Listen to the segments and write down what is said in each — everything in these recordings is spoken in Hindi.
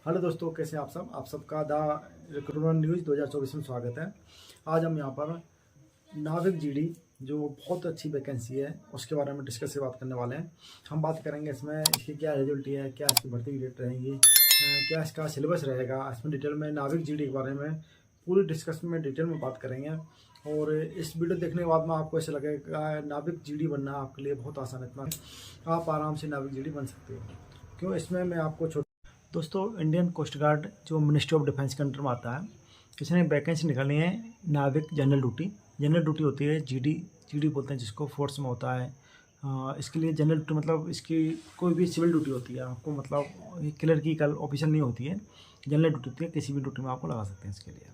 हेलो दोस्तों, कैसे हैं आप सब। आप सबका द रिक्रूटमेंट न्यूज़ 2024 में स्वागत है। आज हम यहाँ पर नाविक जीडी जो बहुत अच्छी वैकेंसी है उसके बारे में डिस्कस से बात करने वाले हैं। हम बात करेंगे इसमें इसकी क्या एलिजिबिलिटी है, क्या इसकी भर्ती की डेट रहेगी, क्या इसका सिलेबस रहेगा। इसमें डिटेल में नाविक जीडी के बारे में पूरी डिस्कशन में डिटेल में बात करेंगे। और इस वीडियो देखने के बाद में आपको ऐसा लगेगा नाविक जीडी बनना आपके लिए बहुत आसान है, इतना आप आराम से नाविक जीडी बन सकते हो। क्यों, इसमें मैं आपको दोस्तों, इंडियन कोस्ट गार्ड जो मिनिस्ट्री ऑफ डिफेंस के अंडर में आता है, इसने वैकेंसी निकाली है नाविक जनरल ड्यूटी। जनरल ड्यूटी होती है जीडी बोलते हैं जिसको, फोर्स में होता है। इसके लिए जनरल ड्यूटी मतलब इसकी कोई भी सिविल ड्यूटी होती है आपको, मतलब क्लर्किकल ऑफिसर नहीं होती है, जनरल ड्यूटी होती है। किसी भी ड्यूटी में आपको लगा सकते हैं इसके लिए।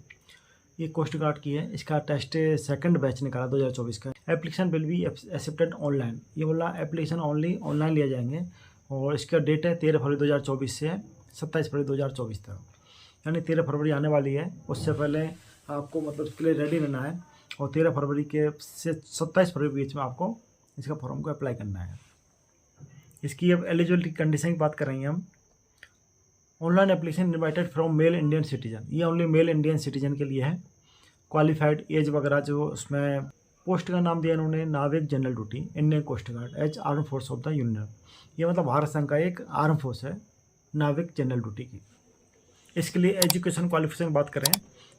ये कोस्ट गार्ड की है। इसका टेस्ट सेकंड बैच निकाला 2024 का। Application will be accepted online. ये बोला एप्लीकेशन ओनली ऑनलाइन लिया जाएंगे। और इसका डेट है 13 फरवरी 2024 से 27 फरवरी 2024 तक, यानी 13 फरवरी आने वाली है। उससे पहले आपको मतलब इसके लिए रेडी रहना है। और 13 फरवरी के से 27 फरवरी के बीच में आपको इसका फॉर्म को अप्लाई करना है। इसकी अब एलिजिबिलिटी कंडीशन की बात कर रहे हैं हम। Online application invited from mail Indian citizen. ये ओनली मेल इंडियन सिटीजन के लिए है। क्वालिफाइड एज वगैरह जो उसमें पोस्ट का नाम दिया इन्होंने Navik general duty Indian coast guard as arm force of the union. ये मतलब भारत संघ का एक आर्म फोर्स है नाविक जनरल ड्यूटी की। इसके लिए एजुकेशन क्वालिफिकेशन बात करें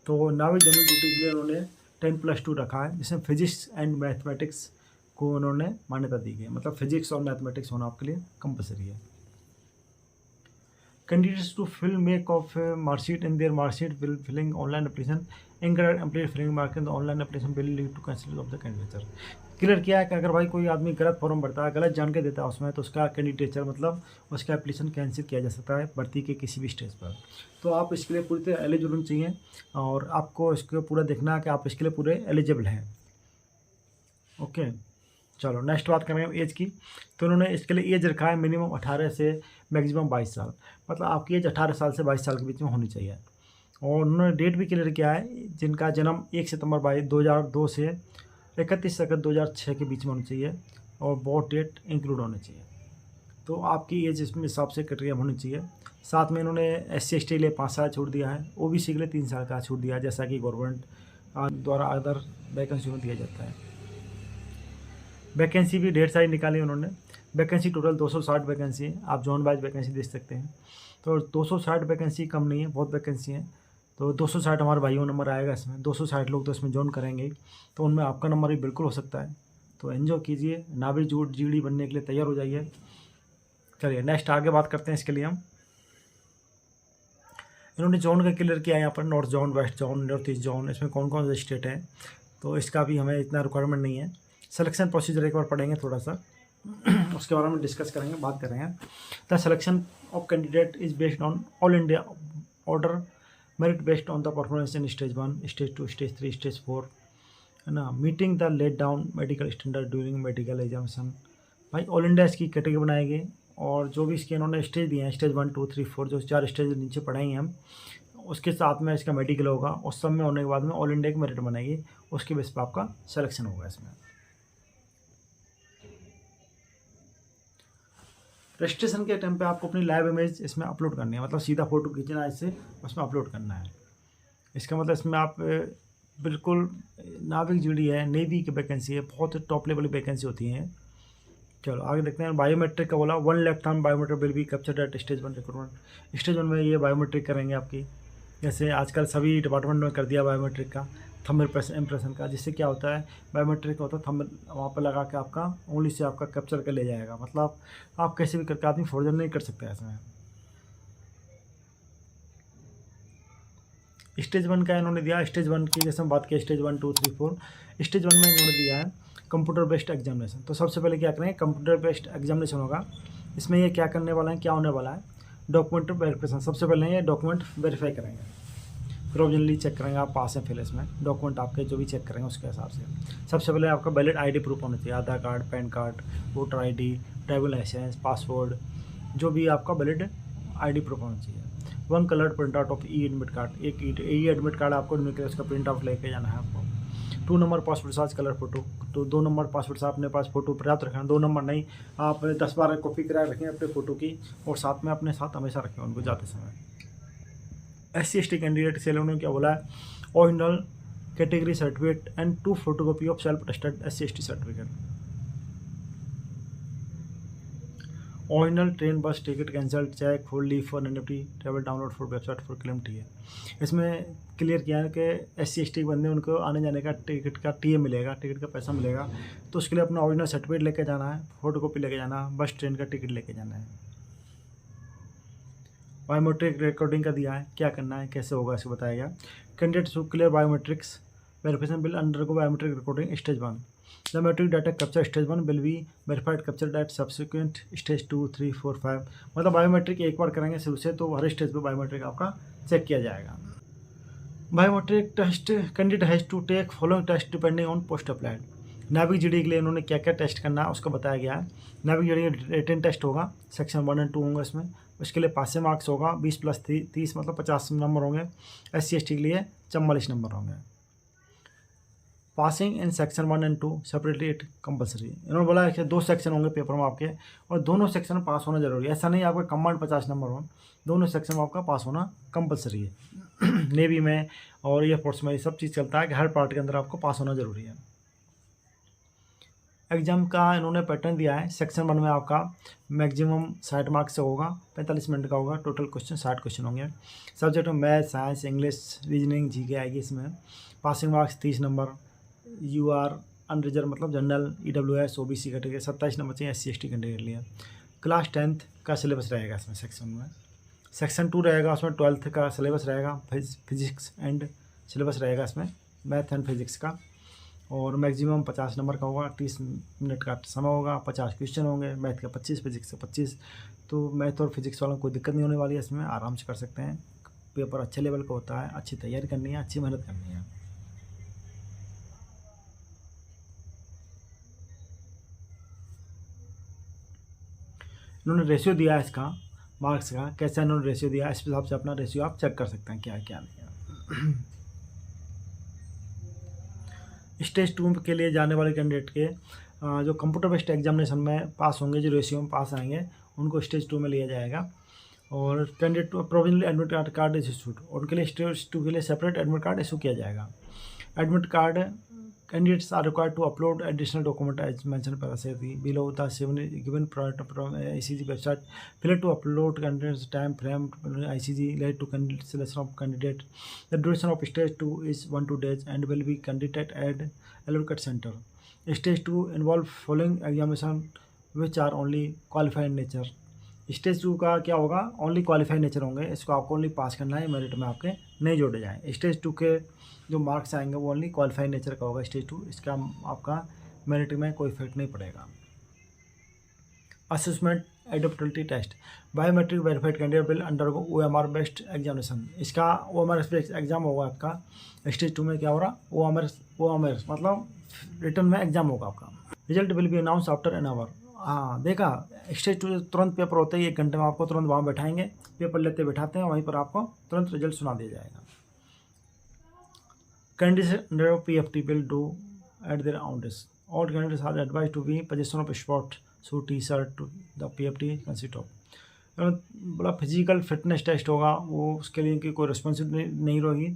तो नाविक जनरल ड्यूटी के लिए उन्होंने 10+2 रखा है, जिसमें फिजिक्स एंड मैथमेटिक्स को उन्होंने मान्यता दी गई। मतलब फिजिक्स और मैथमेटिक्स होना आपके लिए कंपलसरी है। Candidates to fill make of marksheet in their marksheet will filling online application. Incorrect complete filling mark in the online application will lead to cancel of the candidature. Clear किया है कि अगर भाई कोई आदमी गलत फॉर्म भरता है, गलत जान के देता है उसमें, तो उसका कैंडिडेचर मतलब उसका एप्लीकेशन कैंसिल किया जा सकता है भर्ती के किसी भी स्टेज पर। तो आप इसके लिए पूरी तरह एलिजिबल होना चाहिए और आपको इसको पूरा देखना है कि आप इसके लिए पूरे एलिजिबल हैं। ओके, चलो नेक्स्ट बात करेंगे एज की। तो उन्होंने इसके लिए एज रखा है मिनिमम 18 से मैक्सिमम 22 साल। मतलब आपकी एज 18 साल से 22 साल के बीच में होनी चाहिए। और उन्होंने डेट भी क्लियर किया है, जिनका जन्म 1 सितंबर 2002 से 31 अगस्त 2006 के बीच में होनी चाहिए और बर्थ डेट इंक्लूड होनी चाहिए। तो आपकी एज इसमें हिसाब से क्राइटेरिया होनी चाहिए। साथ में इन्होंने SC/ST के लिए 5 साल छूट दिया है, OBC के लिए 3 साल का छूट दिया है, जैसा कि गवर्नमेंट द्वारा अदर वैकेंसी में दिया जाता है। वैकेंसी भी ढेर सारी निकाली उन्होंने। वैकेंसी टोटल 260 वैकेंसी है। आप जोन वाइज वैकेंसी देख सकते हैं। तो 260 वैकेंसी कम नहीं है, बहुत वैकेंसी है। तो 260 हमारे भाइयों नंबर आएगा इसमें। 260 लोग तो इसमें ज्वाइन करेंगे, तो उनमें आपका नंबर भी बिल्कुल हो सकता है। तो एंजॉय कीजिए, नाविक जीडी बनने के लिए तैयार हो जाइए। चलिए नेक्स्ट आगे बात करते हैं। इसके लिए हम इन्होंने जोन का क्लियर किया है यहाँ पर, north zone, west zone, north east zone, इसमें कौन कौन से स्टेट हैं। तो इसका भी हमें इतना रिक्वायरमेंट नहीं है। सिलेक्शन प्रोसीजर एक बार पढ़ेंगे थोड़ा सा, उसके बारे में डिस्कस करेंगे, बात करेंगे। The selection of candidate is based on all India order merit based on the performance in stage 1, stage 2, stage 3, stage 4, है ना। Meeting the laid down medical standard during medical examination. भाई ऑल इंडिया इसकी कैटेगरी बनाएगी और जो भी इसके इन्होंने स्टेज दिए हैं, स्टेज 1, 2, 3, 4, जो 4 स्टेज नीचे पढ़ाएंगे हम, उसके साथ में इसका मेडिकल होगा और सब में होने के बाद में ऑल इंडिया की मेरिट बनेगी। उसके बेस पर आपका सिलेक्शन होगा। इसमें रजिस्ट्रेशन के टाइम पे आपको अपनी लाइव इमेज इसमें अपलोड करनी है, मतलब सीधा फोटो खींचना है इससे, उसमें अपलोड करना है। इसका मतलब इसमें आप बिल्कुल नाविक जीडी है, नेवी की वैकेंसी है, बहुत टॉप लेवल की वैकेंसी होती है। चलो आगे देखते हैं। बायोमेट्रिक का बोला 1 lakh time biometric will be captured at stage 1 recruitment. Stage 1 में ये बायोमेट्रिक करेंगे आपकी, जैसे आजकल सभी डिपार्टमेंट में कर दिया बायोमेट्रिक का, थंब इम्प्रेशन का। जिससे क्या होता है, बायोमेट्रिक होता है थंब वहाँ पर लगा के आपका उंगली से आपका कैप्चर कर ले जाएगा। मतलब आप कैसे भी करके आदमी फॉर्जर नहीं कर सकते ऐसे। स्टेज 1 का इन्होंने दिया। स्टेज 1 की जैसे हम बात की, स्टेज 1, 2, 3, 4, स्टेज 1 में इन्होंने दिया है कंप्यूटर बेस्ड एग्जामिनेशन। तो सबसे पहले क्या करेंगे, कंप्यूटर बेस्ड एग्जामिनेशन होगा। इसमें ये क्या करने वाला है, क्या होने वाला है, डॉक्यूमेंट वेरिफिकेशन। सबसे पहले ये डॉक्यूमेंट वेरीफाई करेंगे, प्रोविजनली चेक करेंगे आप पास हैं फेल। इसमें डॉक्यूमेंट आपके जो भी चेक करेंगे उसके हिसाब से सबसे पहले आपका वैलिड ID प्रूफ होना चाहिए, Aadhaar card, PAN card, voter ID, driving licence, passport, जो भी आपका वैलिड ID प्रूफ होना चाहिए। 1 colour print out of admit card, एक एडमिट कार्ड आपको निकले उसका प्रिंट आउट लेके जाना है आपको। 2 number passport size colour photo, तो 2 नंबर पासपोर्ट साइज अपने पास फोटो पर्याप्त रखना। 2 नंबर नहीं, आप 10-12 कॉपी कराए रखें अपने फ़ोटो की, और साथ में अपने साथ हमेशा रखें उनको जाते समय। SC/ST कैंडिडेट के लिए उन्होंने क्या बोला है, original category certificate and 2 photocopy of self attested SC/ST certificate, original train bus ticket cancel cheque full leave for NFT travel download for website for claim T है। इसमें क्लियर किया है कि SC/ST के बंदे उनको आने जाने का टिकट का टी मिलेगा, टिकट का पैसा मिलेगा, तो उसके लिए अपना ओरिजिनल सर्टिफिकेट लेके जाना है, फोटोकॉपी लेके जाना है, बस ट्रेन का टिकट लेके जाना है। बायोमेट्रिक रिकॉर्डिंग का दिया है, क्या करना है, कैसे होगा इसको बताया गया। Candidates who clear biometrics verification will undergo biometric recording stage 1। The metric data capture stage 1 will be verified captured at subsequent stage 2, 3, 4, 5। मतलब बायोमेट्रिक एक बार करेंगे शुरू से तो हर स्टेज पे बायोमेट्रिक आपका चेक किया जाएगा। Biometric test candidate has to take following test depending on post applied. Navik GD के लिए इन्होंने क्या क्या टेस्ट करना है उसका बताया गया है। नाविक जीडी रिटन टेस्ट होगा, सेक्शन 1 और 2 होंगे इसमें, उसके लिए पासिंग मार्क्स होगा 20 + 30 मतलब 50 नंबर होंगे। SC/ST के लिए 44 नंबर होंगे। पासिंग इन सेक्शन 1 और 2 सेपरेटली इट कंपलसरी। इन्होंने बोला है कि 2 सेक्शन होंगे पेपर में आपके और दोनों सेक्शन में पास होना जरूरी है। ऐसा नहीं आपका कम्बाइंड 50 नंबर हो, दोनों सेक्शन में आपका पास होना कंपलसरी है। नेवी में और एयरफोर्स में ये सब चीज़ चलता है कि हर पार्ट के अंदर आपको पास होना जरूरी है। एग्जाम का इन्होंने पैटर्न दिया है। सेक्शन 1 में आपका मैक्सिमम 60 मार्क्स से होगा, 45 मिनट का होगा, टोटल क्वेश्चन 60 क्वेश्चन होंगे। सब्जेक्ट में math, science, English, reasoning, GK आएगी इसमें। Passing marks 30 number, UR unreserved मतलब general, EWS OBC category 27 number चाहिए SC/ST कैटेगरी के लिए। क्लास 10th का सिलेबस रहेगा इसमें सेक्शन में। सेक्शन 2 रहेगा, उसमें 12th का सिलेबस रहेगा, फिजिक्स एंड सिलेबस रहेगा इसमें, मैथ एंड फिजिक्स का, और मैक्सिमम 50 नंबर का होगा, 30 मिनट का समय होगा, 50 क्वेश्चन होंगे, मैथ का 25, फिजिक्स का 25। तो मैथ और फिजिक्स वालों को कोई दिक्कत नहीं होने वाली है, इसमें आराम से कर सकते हैं। पेपर अच्छे लेवल का होता है, अच्छी तैयारी करनी है, अच्छी मेहनत करनी है। इन्होंने रेशियो दिया है इसका मार्क्स का, कैसा इन्होंने रेशियो दिया है, इस हिसाब से अपना रेशियो आप चेक कर सकते हैं क्या है क्या नहीं है। स्टेज 2 के लिए जाने वाले कैंडिडेट के जो कंप्यूटर बेस्ड एग्जामिनेशन में पास होंगे, जो रेशियो में पास आएंगे, उनको स्टेज 2 में लिया जाएगा। और candidate provisional admit card is issued, उनके लिए स्टेज 2 के लिए सेपरेट एडमिट कार्ड इशू किया जाएगा। Admit card candidates are required to upload additional document as mentioned below the given product from ICG website. Failure to upload candidates time frame ICG led to selection of candidate. The duration of stage 2 is 1 to 2 days and will be conducted at allocated center. Stage 2 involve following examination which are only qualified in nature. Stage 2 का क्या होगा, ओनली क्वालिफाइड नेचर होंगे, इसको आपको ओनली पास करना है, मेरिट में आपके नहीं जोड़े जाएँ। स्टेज 2 के जो मार्क्स आएंगे वो ओनली क्वालिफाइड नेचर का होगा स्टेज 2, इसका आपका मेरिट में कोई इफेक्ट नहीं पड़ेगा। Assessment adaptability test, biometric verified candidate will undergo OMR based examination. इसका OMR एग्जाम होगा आपका स्टेज 2 में। क्या हो रहा, OMR मतलब रिटर्न में एग्जाम होगा आपका। Result will be announce after an hour. हाँ देखा, स्टेज 2 तुरंत पेपर होता है, 1 घंटे में आपको तुरंत वहाँ बैठाएंगे, पेपर लेते बैठाते हैं, वहीं पर आपको तुरंत रिजल्ट सुना दिया जाएगा। Candidates under PFT will do at their own risk. All candidates are advised to be in possession of sport suit T-shirt to the PFT consist of। बोला फिजिकल फिटनेस टेस्ट होगा, वो उसके लिए इनकी कोई रिस्पॉन्सिबिलिटी नहीं रहेगी,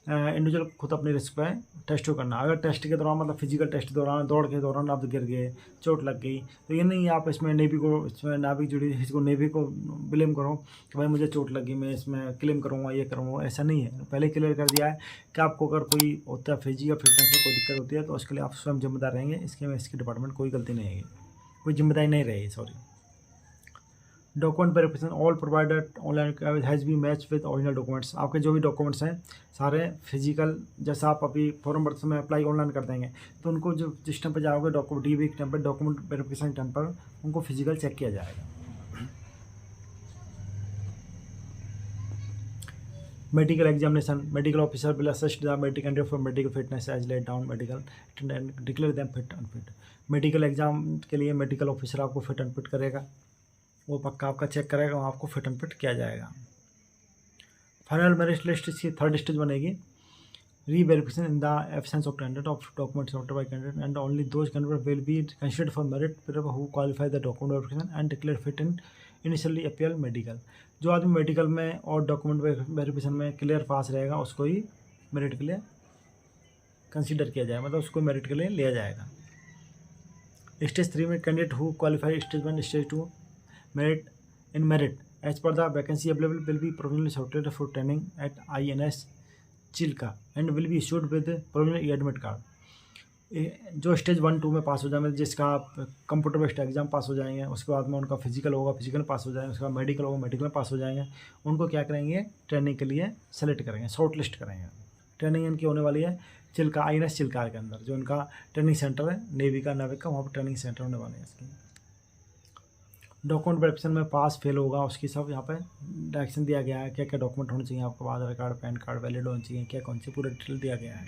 इंडिविजुअल खुद अपने रिस्क पे टेस्ट करना। अगर टेस्ट के दौरान मतलब फिजिकल टेस्ट के दौरान दौड़ के दौरान आप गिर गए, चोट लग गई, तो ये नहीं आप इसमें नेवी को, इसमें नाविक जुड़ी इसको नेवी को ब्लेम करो कि भाई मुझे चोट लगी मैं इसमें क्लेम करूँगा, ये करूँगा, ऐसा नहीं है। पहले क्लियर कर दिया है कि आपको अगर कोई होता है फिजिकल फिटनेस में कोई दिक्कत होती है तो उसके लिए आप स्वयं जिम्मेदार रहेंगे, इसके में इसकी डिपार्टमेंट कोई गलती नहीं है, कोई जिम्मेदारी नहीं रहेगी, sorry. Document verification all provided online has be match with original documents. आपके जो भी डॉक्यूमेंट्स हैं सारे फिजिकल, जैसा आप अभी फॉर्म भरते समय अप्लाई ऑनलाइन कर देंगे तो उनको जो सिस्टम पर जाओगे डॉक्यूमेंट DB टाइम पर, डॉक्यूमेंट वेरिफिकेशन टाइम पर उनको फिजिकल चेक किया जाएगा। Medical examination, medical officer will assist the medical candidate for medical fitness as laid down medical and declare them fit unfit. Medical exam के लिए मेडिकल ऑफिसर आपको फिट अनफिट करेगा, वो पक्का आपका चेक करेगा, वहाँ आपको फिट एंड फिट किया जाएगा। फाइनल मेरिट लिस्ट इसकी 3rd स्टेज बनेगी। Reverification in the absence of candidate of document submitted by candidate and only those candidate will be considered for merit who qualify the document verification and declare fit in initially appear medical. जो आदमी मेडिकल में और डॉक्यूमेंट वेरिफिकेशन में क्लियर पास रहेगा उसको ही मेरिट के लिए कंसीडर किया जाए, मतलब उसको मेरिट के लिए लिया जाएगा। स्टेज 3 में candidate who qualified stage 1 stage 2 merit as per the vacancy available will be provisionally shorted for training at INS Chilka and will be issued with provisional admit card. जो स्टेज 1 2 में पास हो जाए, जिसका कंप्यूटर बेस्ड एग्जाम पास हो जाएंगे, उसके बाद में उनका फिजिकल होगा, फिजिकल में पास हो जाएंगे, उसके बाद मेडिकल होगा, मेडिकल में पास हो जाएंगे, उनको क्या करेंगे, ट्रेनिंग के लिए सेलेक्ट करेंगे, शॉर्ट लिस्ट करेंगे। ट्रेनिंग इनकी होने वाली है चिल्का INS चिल्का के अंदर, जो इनका ट्रेनिंग सेंटर है नेवी का, नाविक का, वहाँ पर ट्रेनिंग सेंटर होने वाले हैं इसके। डॉक्यूमेंट वेरिफिकेशन में पास फेल होगा उसकी सब यहाँ पे डायरेक्शन दिया गया है, क्या क्या डॉक्यूमेंट होने चाहिए आपको, आधार कार्ड, पैन कार्ड वैलिड होने चाहिए, क्या कौन सी पूरा डिटेल दिया गया है।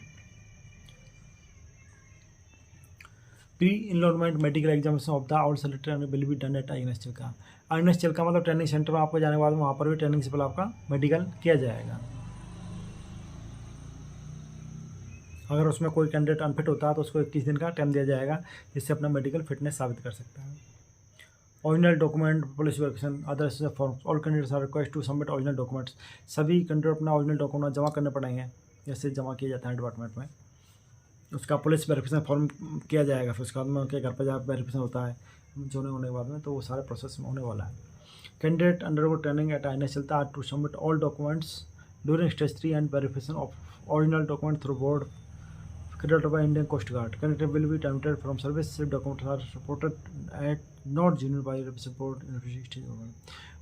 Pre enrolment medical examination of the all selected will be done at INS Chilka. INS Chilka मतलब ट्रेनिंग सेंटर में आपको जाने के बाद वहाँ पर भी ट्रेनिंग से पहले आपका मेडिकल किया जाएगा। अगर उसमें कोई कैंडिडेट अनफिट होता है तो उसको 21 दिन का टाइम दिया जाएगा, जिससे अपना मेडिकल फिटनेस साबित कर सकता है। Original document police verification other forms all candidates are request to submit original documents. सभी कैंडिडेट अपना ओरिजिनल डॉक्यूमेंट जमा करने पड़ेंगे, जैसे जमा किया जाता है डिपार्टमेंट में। उसका पुलिस वेरिफिकेशन फॉर्म किया जाएगा, फिर उसके बाद में उनके घर पर जहाँ वेरिफिकेशन होता है जो होने के बाद में, तो वो सारे प्रोसेस में होने वाला है। Candidate undergo training at INS Chilka are to submit all documents during stage 3 and verification of original document through board credited by Indian Coast Guard. Candidate will be terminated from service if documents are reported at not genuine by report in stage 1.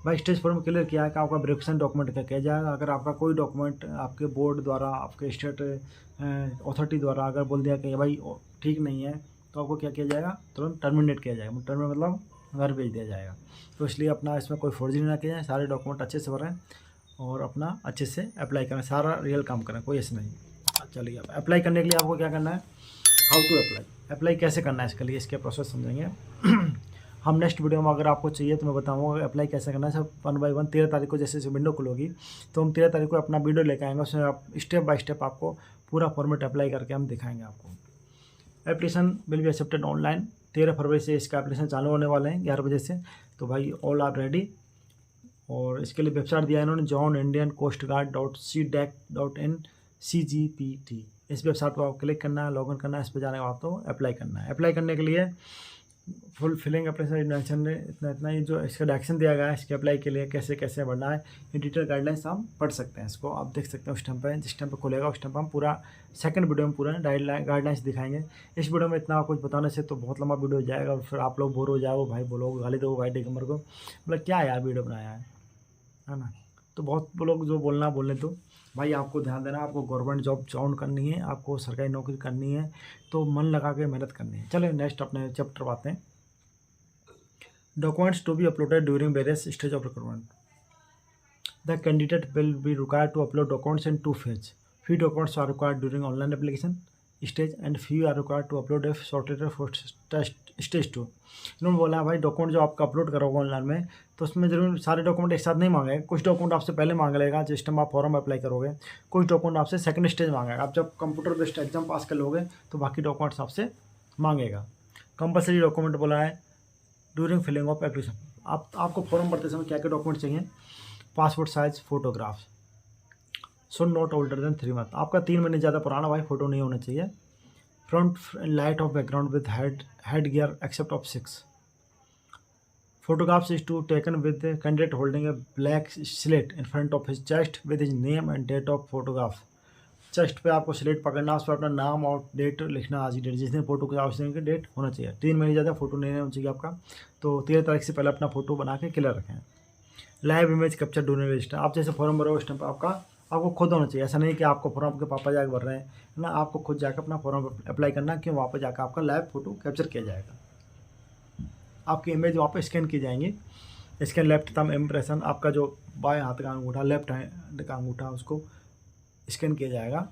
By stage 4 में क्लियर किया है कि आपका वेरिफिकेशन डॉक्यूमेंट का किया जाएगा। अगर आपका कोई डॉक्यूमेंट आपके बोर्ड द्वारा, आपके स्टेट अथॉरिटी द्वारा अगर बोल दिया कि भाई ठीक नहीं है, तो आपको क्या किया जाएगा, तुरंत टर्मिनेट किया जाएगा। टर्मिनेट मतलब घर भेज दिया जाएगा। तो इसलिए अपना इसमें कोई फर्जी ना किया जाए, सारे डॉक्यूमेंट अच्छे से भरें और अपना अच्छे से अप्लाई करें, सारा रियल काम करें, कोई ऐसे नहीं। चलिए, अब अप्लाई करने के लिए आपको क्या करना है, हाउ टू अप्लाई कैसे करना है, इसके लिए इसके प्रोसेस समझेंगे हम नेक्स्ट वीडियो में। अगर आपको चाहिए तो मैं बताऊंगा अप्लाई कैसे करना है, सब 1 बाय 1। 13 तारीख को जैसे विंडो खुलोगी तो हम 13 तारीख को अपना वीडियो लेके आएंगे, उसमें आप स्टेप बाय स्टेप आपको पूरा फॉर्मेट अप्लाई करके हम दिखाएंगे आपको। Application will be accepted online. 13 फरवरी से इसका एप्लीकेशन चालू होने वाले हैं 11 बजे से। तो भाई ऑल आर रेडी। और इसके लिए वेबसाइट दिया है इन्होंने, joinindiancoastguard.cdac.in CGPT। इस वेबसाइट पर आप क्लिक करना है, लॉगिन करना है, इस पर जाने के बाद तो अप्लाई करना है। अप्लाई करने के लिए फुल फिलिंग एप्लीकेशन इतना ही जो इसका डायरेक्शन दिया गया है, इसके अप्लाई के लिए कैसे कैसे भरना है, ये डिटेल गाइडलाइंस हम पढ़ सकते हैं। इसको आप देख सकते हैं उस टाइम पर, जिस टाइम पर खुलेगा उस टाइम पर हम पूरा सेकंड वीडियो में पूरा गाइडलाइंस दिखाएंगे। इस वीडियो में इतना कुछ बताने से तो बहुत लंबा वीडियो हो जाएगा और फिर आप लोग बोर हो जाओ, भाई बोलो गाली दो भाई डेगमर को, मतलब क्या यार वीडियो बनाया है ना। तो बहुत लोग जो बोलने दो भाई। आपको ध्यान देना, आपको गवर्नमेंट जॉब जॉइन करनी है, आपको सरकारी नौकरी करनी है, तो मन लगा के मेहनत करनी है। चलिए नेक्स्ट अपने चैप्टर बातें। Documents to be uploaded during various stage of recruitment. The candidate will be required to upload documents in 2 phase. Few documents are required during online application stage and few are required to upload a software for stage 2। इन्होंने बोला भाई डॉक्यूमेंट जो आपका अपलोड करोगे ऑनलाइन में, तो उसमें जरूर सारे डॉक्यूमेंट एक साथ नहीं मांगेगा। कुछ डॉक्यूमेंट आपसे पहले मांग लेगा जिस टाइम आप फॉर्म अप्लाई करोगे, कुछ डॉक्यूमेंट आपसे सेकंड स्टेज मांगेगा। आप जब कंप्यूटर बेस्ड एग्जाम पास कर लोगे तो बाकी डॉक्यूमेंट्स आपसे मांगेगा। कंपलसरी डॉक्यूमेंट बोला है ड्यूरिंग फिलिंग ऑफ एप्लीकेशन। आपको फॉर्म भरते समय क्या क्या डॉक्यूमेंट चाहिए, passport size photographs, so not older than 3 month. आपका 3 महीने ज़्यादा पुराना भाई फोटो नहीं होना चाहिए। Front light of background with head gear except of 6। Photographs is to taken with the candidate holding a black slate in front of his chest with his name and date of photograph। Chest पे आपको स्लेट पकड़ना, उस पर अपना नाम और डेट लिखना, आज की डेट जिस दिन फोटो खिंचा उस दिन की डेट होना चाहिए। 3 महीने ज़्यादा फोटो नहीं होना चाहिए आपका। तो 13 तारीख से पहले अपना फोटो बना के क्लियर रखें। Live image capture during register. आप जैसे फॉर्म भरो उस टाइम पर आपको खुद होना चाहिए। ऐसा नहीं कि आपको फॉर्म आपके पापा जाकर भर रहे हैं ना, आपको खुद जाकर अपना फॉर्म अप्लाई करना, क्यों वहाँ पर जाकर आपका लाइव फोटो कैप्चर किया जाएगा। आपकी इमेज वहाँ पर स्कैन की जाएंगी। स्कैन लेफ्ट थंब इम्प्रेशन, आपका जो बाएं हाथ का अंगूठा, लेफ्ट हैंड का अंगूठा, उसको स्कैन किया जाएगा।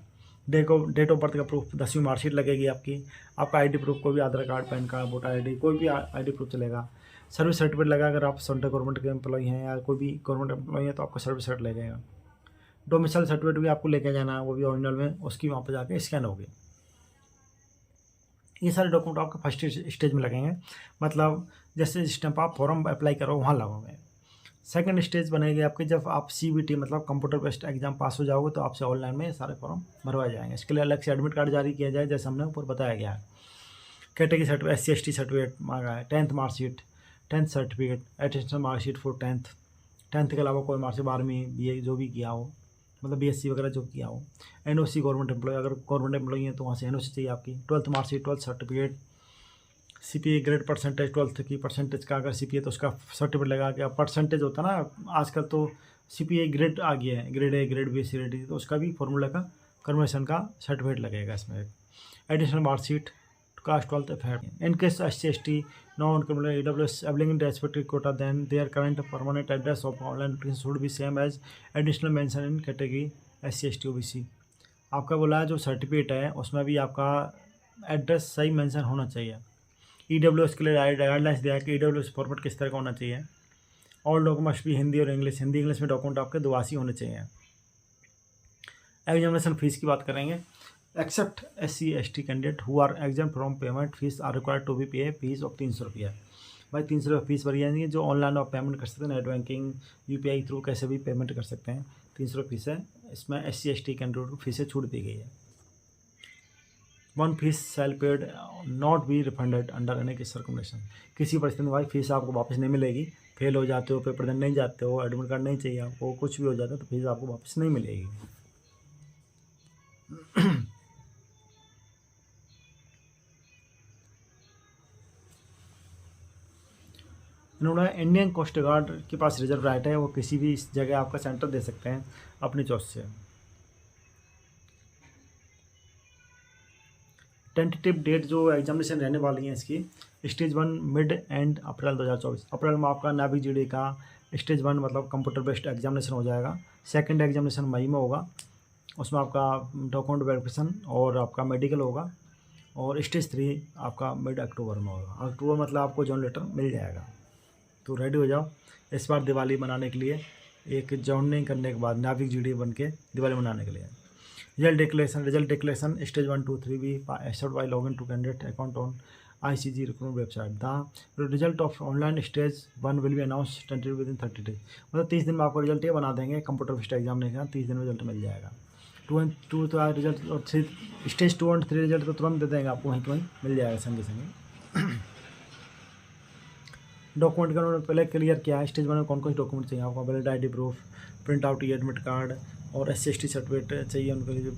डेट ऑफ बर्थ का प्रूफ, 10वीं मार्कशीट लगेगी आपका आईडी प्रूफ, कोई भी Aadhaar card, PAN card, voter ID, कोई भी आईडी प्रूफ चलेगा। सर्विस सर्टिफिकेट लगा, अगर आप सेंट्रल गवर्नमेंट के एम्प्लॉई हैं या कोई भी गवर्नमेंट एम्प्लॉई है तो आपका सर्विस सर्टिफिकेट लगेगा। डोमिसाइल सर्टिफिकेट भी आपको लेके जाना है, वो भी ओरिजिनल में, उसकी वहाँ पर जाके स्कैन होगी। ये सारे डॉक्यूमेंट आपका फर्स्ट स्टेज में लगेंगे, मतलब जैसे जिस टाइम पर आप फॉर्म अप्लाई करो वहाँ लगोगे। सेकंड स्टेज बनेगी आपकी जब आप CBT मतलब कंप्यूटर बेस्ड एग्जाम पास हो जाओगे तो आपसे ऑनलाइन में सारे फॉर्म भरवाए जाएंगे। इसके लिए अलग से एडमिट कार्ड जारी किया जाए, जैसे हमने ऊपर बताया गया है। Category certificate, SC ST certificate मांगा है, 10th marksheet, 10th certificate, additional marksheet for 10th के अलावा कोई मार्कशीट 12वीं BA जो भी किया हो, मतलब BSc वगैरह जो किया हो। NOC गवर्नमेंट एम्प्लॉय, अगर गवर्नमेंट एम्प्लॉय है तो वहाँ से NOC चाहिए आपकी। 12th marksheet, 12th certificate, CPA grade percentage, 12th की परसेंटेज का अगर CPA तो उसका सर्टिफिकेट लगा के। परसेंटेज होता है ना आजकल तो CPA ग्रेड आ गया है, grade A, grade B, grade D, तो उसका भी फॉर्मूला का कन्वर्शन का सर्टिफिकेट लगेगा इसमें। Additional marksheet, caste 12th effect. In case SC ST non criminal AWS availing in respective quota, then their current permanent address of online application should be same as additional mention in category SC ST OBC। आपका बोला है जो सर्टिफिकेट है उसमें भी आपका एड्रेस सही मेंशन होना चाहिए। EWS के लिए गाइडलाइंस दिया है कि EWS फॉर्मेट किस तरह का होना चाहिए। ऑल डॉक्यूमेंट मस्ट भी हिंदी और इंग्लिश, हिंदी इंग्लिश में डॉक्यूमेंट आपके दुआसी होने चाहिए। एग्जामिनेशन फीस की बात करेंगे। Except SC ST candidate who are exam from payment fees are required to be pay fees of 300 रुपया। भाई 300 रुपये फीस भरी जाएंगी। जो ऑनलाइन आप पेमेंट कर सकते हैं, नेट बैंकिंग, UPI थ्रू कैसे भी पेमेंट कर सकते हैं। 300 रुपये फीस है। इसमें SC ST कैंडिडेट को फीसें छूट दी गई है। 1 fees shall paid not be refunded under any circumstance. किसी परिस्थिति में भाई फीस आपको वापस नहीं मिलेगी। फेल हो जाते हो, पेपर देने नहीं जाते हो, एडमिट कार्ड नहीं चाहिए आपको, कुछ भी हो जाता है तो फीस आपको वापस नहीं मिलेगी। इन्होंने इंडियन कोस्ट गार्ड के पास रिजर्व राइट है, वो किसी भी जगह आपका सेंटर दे सकते हैं अपनी चॉइस से। टेंटेटिव डेट जो एग्जामिनेशन रहने वाली है इसकी, स्टेज 1 मिड एंड अप्रैल 2024। अप्रैल में आपका नाभिक GD का स्टेज 1 मतलब कंप्यूटर बेस्ड एग्जामिनेशन हो जाएगा। सेकंड एग्जामिनेशन मई में होगा, उसमें आपका डॉक्यूमेंट वेरिफिकेशन और आपका मेडिकल होगा। और स्टेज 3 आपका मिड अक्टूबर में होगा। अक्टूबर मतलब आपको जॉइन लेटर मिल जाएगा। तो रेडी हो जाओ इस बार दिवाली मनाने के लिए, एक जॉइनिंग करने के बाद नाभिक GD बन के दिवाली मनाने के लिए। रिजल्ट डिक्लेरेशन स्टेज 1 2 3 भी except by login to candidate account on ICG recruitment website. The result of online stage 1 will be announce tentative within 30 days. मतलब 30 दिन में आपको रिजल्ट ये बना देंगे। कंप्यूटर बेस्ड एग्जाम नहीं का 30 दिन में रिजल्ट मिल जाएगा। 2 and 2 तो रिजल्ट और 3 स्टेज 2 और 3 रिजल्ट तो तुरंत दे देंगे आपको, वहीं तो वहीं मिल जाएगा संगे संगे। डॉक्यूमेंट का उन्होंने पहले क्लियर किया है। स्टेज 1 में कौन कौन से डॉक्यूमेंट चाहिए आपको। Valid ID proof, print out admit card और SC ST सर्टिफिकेट चाहिए उनके लिए।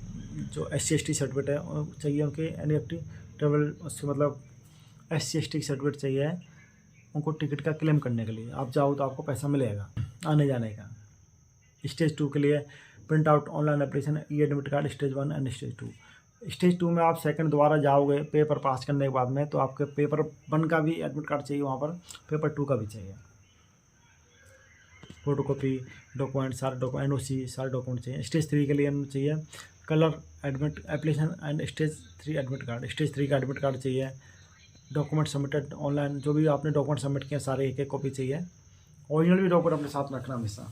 जो SC ST सर्टिफिकेट है चाहिए उनके NEFT ट्रेवल, उसके मतलब SC ST सर्टिफिकेट चाहिए उनको टिकट का क्लेम करने के लिए। आप जाओ तो आपको पैसा मिलेगा आने जाने का। स्टेज 2 के लिए print out online application, admit card stage 1 and stage 2। Stage 2 में आप सेकंड दोबारा जाओगे पेपर पास करने के बाद में, तो आपके पेपर 1 का भी एडमिट कार्ड चाहिए वहाँ पर, पेपर 2 का भी चाहिए। फोटोकॉपी, डॉक्यूमेंट, सारे डॉक्यूमेंट, NOC सारे डॉक्यूमेंट चाहिए। स्टेज 3 के लिए हमें चाहिए colour admit application and stage 3 admit card. Stage 3 का एडमिट कार्ड चाहिए। डॉक्यूमेंट सबमिटेड ऑनलाइन, जो भी आपने डॉक्यूमेंट सबमिट किए सारे एक एक कॉपी चाहिए। ओरिजिनल भी डॉक्यूमेंट अपने साथ में रखना हमेशा।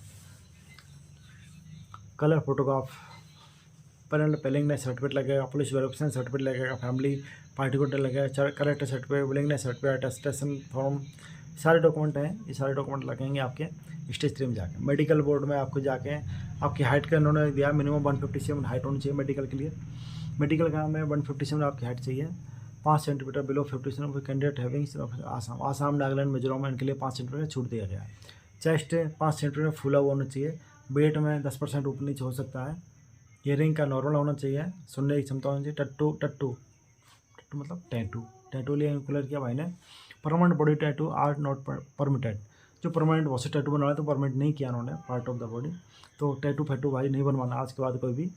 Colour photograph, parent willingness certificate लगेगा, पुलिस वेरिफिकेशन सर्टिफिकेट लगेगा, फैमिली पार्टिकुलर लगेगा, character certificate, willingness certificate, attestation form, सारे डॉक्यूमेंट हैं। ये सारे डॉक्यूमेंट लगेंगे आपके स्टेज 3 में जाके। मेडिकल बोर्ड में आपको जाके आपकी हाइट का उन्होंने दिया मिनिमम 157 हाइट होनी चाहिए मेडिकल के लिए। मेडिकल का में 157 आपकी हाइट चाहिए। 5 centimetre below 57 candidate having Assam Nagaland Mizoram में इनके लिए 5 सेंटीमीटर छूट दिया गया है। चेस्ट 5 सेंटीमीटर फूला हुआ होना चाहिए। वेट में 10% ऊपर नीचे हो सकता है। हियरिंग का नॉर्मल होना चाहिए। सुनने की क्षमता होनी चाहिए। टट्टू मतलब टैटू लिए क्लियर किया भाई ने। Permanent body tattoo are not permitted. जो परमानेंट बहुत से टैटू बनवाए तो परमानेंट नहीं किया उन्होंने पार्ट ऑफ द बॉडी, तो टैटू फैटू भाई नहीं बनवाना आज के बाद कोई भी।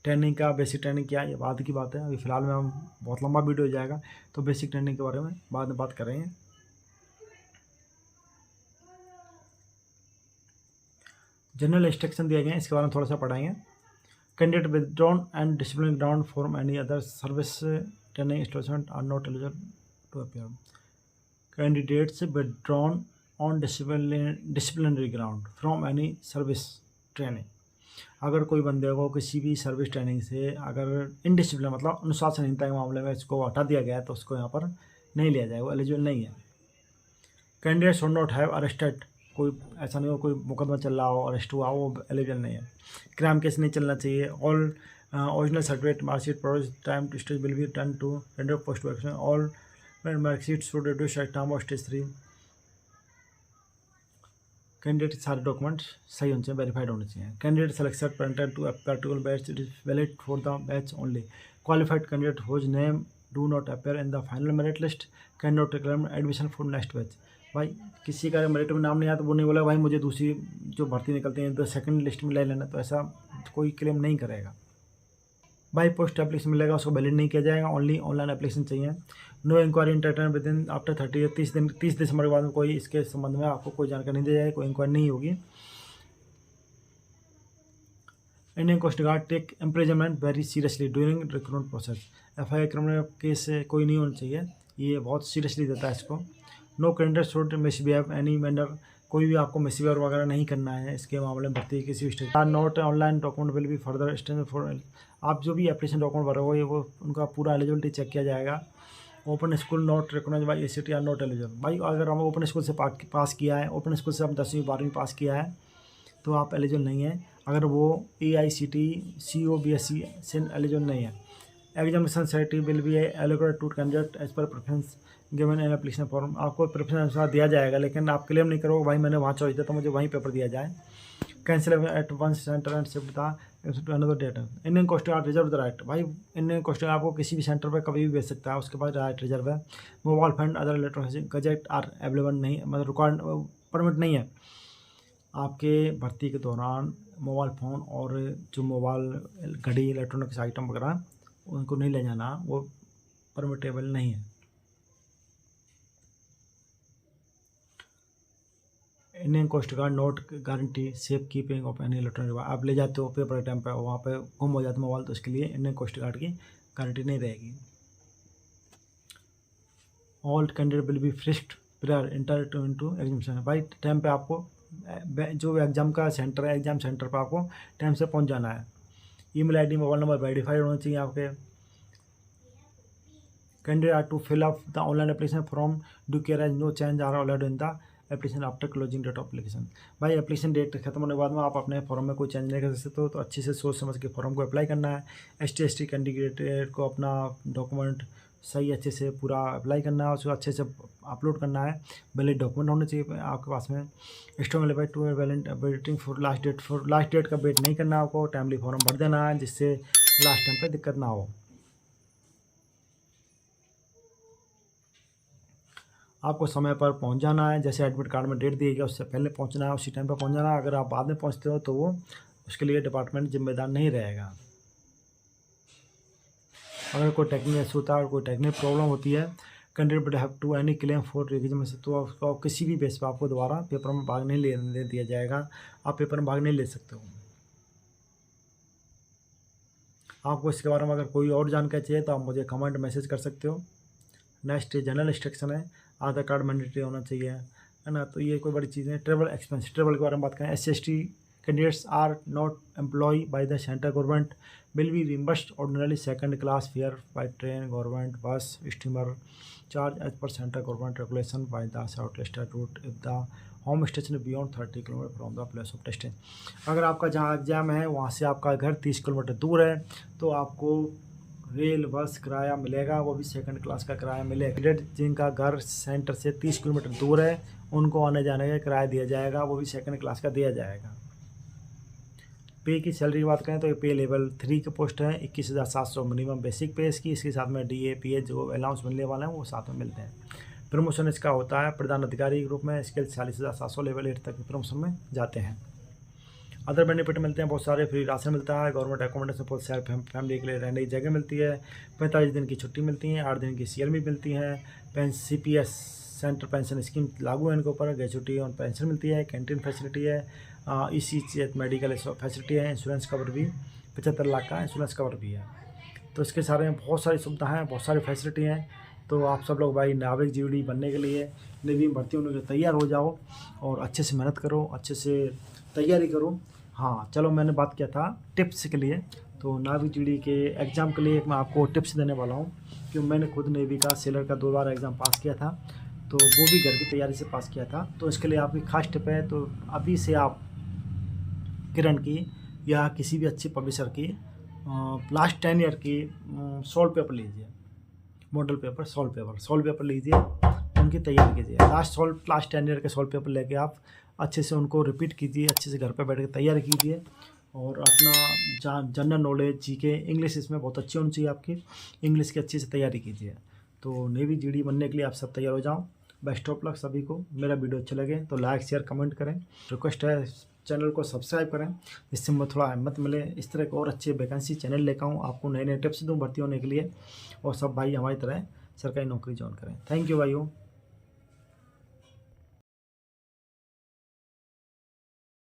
ट्रेनिंग का बेसिक ट्रेनिंग क्या ये बाद की बात है। अभी फ़िलहाल में हम बहुत लंबा वीडियो हो जाएगा तो बेसिक ट्रेनिंग के बारे में बाद में बात करेंगे। जनरल इंस्ट्रक्शन दिए गए हैं, इसके बारे में थोड़ा सा पढ़ाएंगे। Candidate withdrawn and discipline ground for any other service training instruction are not eligible to appear. Candidates withdrawn on disciplinary ground from any service training. अगर कोई बंदे को किसी भी सर्विस ट्रेनिंग से अगर इनडिसिप्लिन मतलब अनुशासनहीनता के मामले में इसको हटा दिया गया है तो उसको यहाँ पर नहीं लिया जाएगा, वो एलिजिबल नहीं है। Candidate should not have arrested कोई ऐसा नहीं हो कोई मुकदमा चल रहा हो, अरेस्ट हुआ हो, वो एलिजिबल नहीं है। क्राइम केस नहीं चलना चाहिए। All original certificate marksheet produce time to stage will be turn to render post action. All marksheet should reduce at time of stage 3। Candidate सारे डॉक्यूमेंट्स सही होने चाहिए, वेरीफाइड होने चाहिए। Candidate selection printed to particular batch, it is valid for the batch only. Qualified candidate whose name do not appear in the final merit list can not claim admission for next batch. भाई किसी का मेरिट में नाम नहीं आया तो वो नहीं बोला भाई मुझे दूसरी जो भर्ती निकलती है तो सेकंड लिस्ट में ले लेना, तो ऐसा कोई क्लेम नहीं करेगा। बाई पोस्ट एप्लीकेशन मिलेगा, उसको वैलिड नहीं किया जाएगा, ओनली ऑनलाइन एप्लीकेशन चाहिए। No inquiry entertain within after 30 दिसंबर के बाद में कोई इसके संबंध में आपको कोई जानकारी नहीं दी जाएगी, कोई इंक्वायरी नहीं होगी। Indian coast guard take imprisonment very seriously during recruitment process. FIR criminal case कोई नहीं होना चाहिए, ये बहुत सीरियसली देता है इसको। No candidate should misbehave any manner, कोई भी आपको मिसबिहेव वगैरह नहीं करना है इसके मामले में भर्ती किसी भी stage. Not online document will be further stage for, आप जो भी एप्लीकेशन डॉक्यूमेंट भरोगे वो उनका पूरा एलिजिबिलिटी चेक किया जाएगा। Open school not recognise by ACT are not eligible. भाई अगर हम ओपन स्कूल से पास किया है, ओपन स्कूल से हम 10वीं 12वीं पास किया है तो आप एलिजिबल नहीं है। अगर वो AICT COBSE से एलिजिबल नहीं है। Examination certificate will be allocated to candidate as per preference given in application form. आपको प्रेफरेंस अनुसार दिया जाएगा, लेकिन आप क्लेम नहीं करोगे भाई मैंने वहाँ चॉइस दिया तो मुझे वहीं पेपर दिया जाए। Cancel at one centre and shift था another date. Indian coast Guard reserve the right. भाई इंडियन कोस्ट गार्ड आपको किसी भी सेंटर पर कभी भी भेज सकता है, उसके पास राइट रिजर्व है। Mobile phone other electronic gadget are available नहीं, मतलब रिक्वायर्ड परमिट नहीं है। आपके भर्ती के दौरान मोबाइल फ़ोन और जो मोबाइल घड़ी इलेक्ट्रॉनिक्स आइटम वगैरह उनको नहीं ले जाना, वो परमिटेबल नहीं है। Indian coast guard not guarantee safe keeping of any electronic. आप ले जाते हो पेपर के टाइम पे वहाँ पे गुम हो जाता है मोबाइल, तो इसके लिए इंडियन कोस्ट गार्ड की गारंटी नहीं रहेगी। All candidate will be frisked prior inter to examination. भाई टाइम पे आपको जो एग्ज़ाम का सेंटर है, एग्ज़ाम सेंटर पर आपको टाइम से पहुँच जाना है। Email ID mobile number verified होना चाहिए आपके। Candidate are to fill up the online application form do care as no change are allowed in the application after closing date of application. भाई एप्लीकेशन डेट खत्म होने के बाद में आप अपने फॉर्म में कोई चेंज नहीं कर सकते हो, तो अच्छे से सोच समझ के फॉर्म को अप्लाई करना है। ST कैंडिडेट को अपना डॉक्यूमेंट सही अच्छे से पूरा अप्लाई करना है, उसको अच्छे से अपलोड करना है। वैलिड डॉक्यूमेंट होने चाहिए आपके पास में। Strong wait to valid waiting for last date का वेट नहीं करना, आपको टाइमली फॉर्म भर देना है जिससे लास्ट टाइम पे दिक्कत ना हो। आपको समय पर पहुंच जाना है, जैसे एडमिट कार्ड में डेट दी गई उससे पहले पहुंचना है, उसी टाइम पर पहुंच जाना है। अगर आप बाद में पहुंचते हो तो वो उसके लिए डिपार्टमेंट जिम्मेदार नहीं रहेगा। अगर कोई टेक्निकल इशू होता है और कोई टेक्निकल प्रॉब्लम होती है, candidate would have to any claim for examination, तो आपको किसी भी बेस पर आपको दोबारा पेपर में भाग नहीं ले दिया जाएगा, आप पेपर में भाग नहीं ले सकते हो। आपको इसके बारे में अगर कोई और जानकारी चाहिए तो आप मुझे कमेंट मैसेज कर सकते हो। नेक्स्ट जनरल इंस्ट्रक्शन है, आधार कार्ड मैंडेटरी होना चाहिए, है ना। तो ये कोई बड़ी चीज़ है। ट्रेवल एक्सपेंस, ट्रेवल के बारे में बात करें। SC/ST candidates are not employ by the central government will be reimbursed ordinarily second class fare by train, government bus, steamer charge as per central government regulation by the shortlisted route if the home station is beyond 30 km from the place of testing। अगर आपका जहाँ एग्जाम है वहाँ से आपका घर 30 किलोमीटर दूर है तो आपको रेल बस किराया मिलेगा, वो भी सेकंड क्लास का किराया मिलेगा। जिनका घर सेंटर से 30 किलोमीटर दूर है उनको आने जाने का किराया दिया जाएगा, वो भी सेकंड क्लास का दिया जाएगा। पे की सैलरी की बात करें तो ये पे लेवल 3 की पोस्ट है, 21,700 मिनिमम बेसिक पे इसकी, इसके साथ में DA PA जो अलाउंस मिलने वाले हैं वो साथ में मिलते हैं। प्रमोशन इसका होता है प्रधान अधिकारी के रूप में, इसके 40,700 लेवल 8 तक प्रमोशन में जाते हैं। अदर बेनिफिट मिलते हैं बहुत सारे, फ्री राशन मिलता है, government accommodation for self family के लिए रहने की जगह मिलती है, 45 दिन की छुट्टी मिलती है, 8 दिन की CLM मिलती है, CPS सेंटर पेंशन स्कीम लागू है इनके ऊपर, ग्रेचुटी और पेंशन मिलती है, कैंटीन फैसिलिटी है, EC मेडिकल फैसिलिटी है, इंश्योरेंस कवर भी 75 लाख का इंश्योरेंस कवर भी है। तो इसके सारे में बहुत सारी सुविधाएं हैं, बहुत सारी फैसिलिटी हैं। तो आप सब लोग भाई नाविक GD बनने के लिए नेवी में भर्ती होने के लिए तैयार हो जाओ और अच्छे से मेहनत करो, अच्छे से तैयारी करो। हाँ चलो, मैंने बात किया था टिप्स के लिए, तो नाविक GD के एग्ज़ाम के लिए मैं आपको टिप्स देने वाला हूँ, क्योंकि मैंने खुद नेवी का सेलर का 2 बार एग्ज़ाम पास किया था। तो वो भी घर की तैयारी से पास किया था। तो इसके लिए आपकी खास टिप है, तो अभी से आप किरण की या किसी भी अच्छी पब्लिशर की लास्ट 10 ईयर की सॉल्व पेपर लीजिए, मॉडल पेपर, सॉल्व पेपर लीजिए, उनकी तैयारी कीजिए। लास्ट 10 ईयर के सॉल्व पेपर लेके आप अच्छे से उनको रिपीट कीजिए, अच्छे से घर पे बैठ के तैयारी कीजिए और अपना जनरल नॉलेज, जीके, इंग्लिश इसमें बहुत अच्छी होनी चाहिए आपकी, इंग्लिश की अच्छी से तैयारी कीजिए। तो नेवी जीडी बनने के लिए आप सब तैयार हो जाओ। बेस्ट ऑफ लक सभी को। मेरा वीडियो अच्छा लगे तो लाइक शेयर कमेंट करें, रिक्वेस्ट है चैनल को सब्सक्राइब करें, जिससे मुझे थोड़ा हिम्मत मिले इस तरह के और अच्छे वैकेंसी चैनल लेकर आऊँ, आपको नए नए टिप्स दूँ भर्ती होने के लिए, और सब भाई हमारी तरह सरकारी नौकरी ज्वाइन करें। थैंक यू भाइयों।